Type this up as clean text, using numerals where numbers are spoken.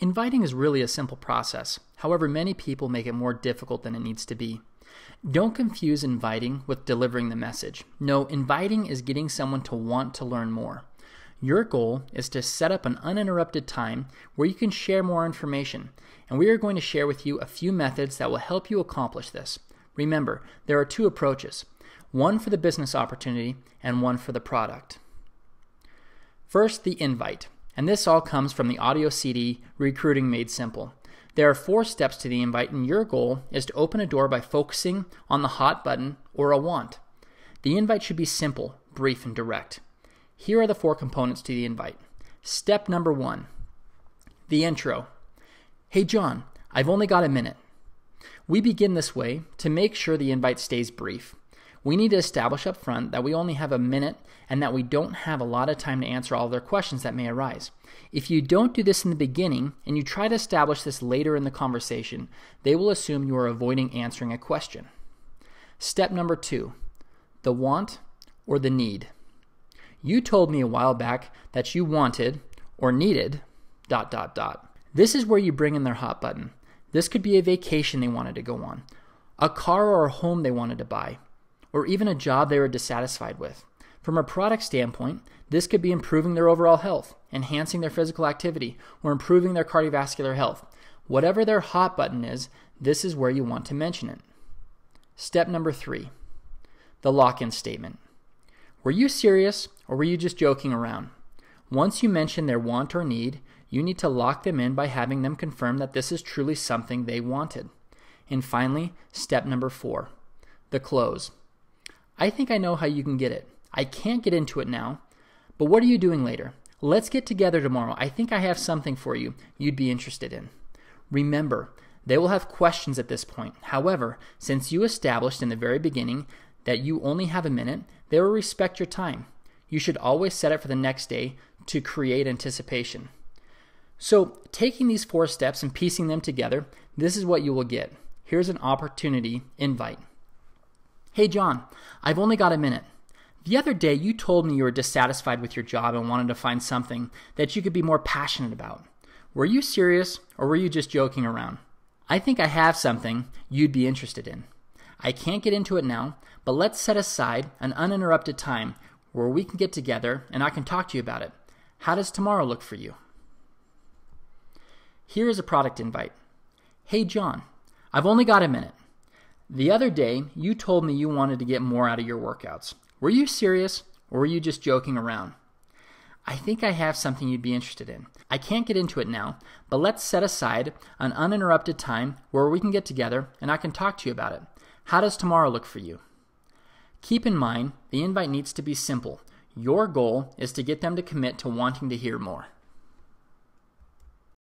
Inviting is really a simple process. However, many people make it more difficult than it needs to be. Don't confuse inviting with delivering the message. No, inviting is getting someone to want to learn more. Your goal is to set up an uninterrupted time where you can share more information, and we are going to share with you a few methods that will help you accomplish this. Remember, there are two approaches, one for the business opportunity and one for the product. First, the invite, and this all comes from the audio CD, Recruiting Made Simple. There are 4 steps to the invite, and your goal is to open a door by focusing on the hot button or a want. The invite should be simple, brief, and direct. Here are the 4 components to the invite. Step number 1, the intro. Hey John, I've only got a minute. We begin this way to make sure the invite stays brief. We need to establish up front that we only have a minute and that we don't have a lot of time to answer all of their questions that may arise. If you don't do this in the beginning and you try to establish this later in the conversation, they will assume you are avoiding answering a question. Step number 2, the want or the need. You told me a while back that you wanted or needed ... This is where you bring in their hot button. This could be a vacation they wanted to go on, a car or a home they wanted to buy, or even a job they were dissatisfied with. From a product standpoint, this could be improving their overall health, enhancing their physical activity, or improving their cardiovascular health. Whatever their hot button is, this is where you want to mention it. Step number 3, the lock-in statement. Were you serious or were you just joking around? Once you mention their want or need, you need to lock them in by having them confirm that this is truly something they wanted. And finally, step number 4, the close. I think I know how you can get it. I can't get into it now, but what are you doing later? Let's get together tomorrow. I think I have something for you you'd be interested in. Remember, they will have questions at this point. However, since you established in the very beginning that you only have a minute, they will respect your time. You should always set it for the next day to create anticipation. So, taking these 4 steps and piecing them together, this is what you will get. Here's an opportunity invite. Hey John, I've only got a minute. The other day you told me you were dissatisfied with your job and wanted to find something that you could be more passionate about. Were you serious or were you just joking around? I think I have something you'd be interested in. I can't get into it now, but let's set aside an uninterrupted time where we can get together and I can talk to you about it. How does tomorrow look for you? Here is a product invite. Hey John, I've only got a minute. The other day, you told me you wanted to get more out of your workouts. Were you serious or were you just joking around? I think I have something you'd be interested in. I can't get into it now, but let's set aside an uninterrupted time where we can get together and I can talk to you about it. How does tomorrow look for you? Keep in mind, the invite needs to be simple. Your goal is to get them to commit to wanting to hear more.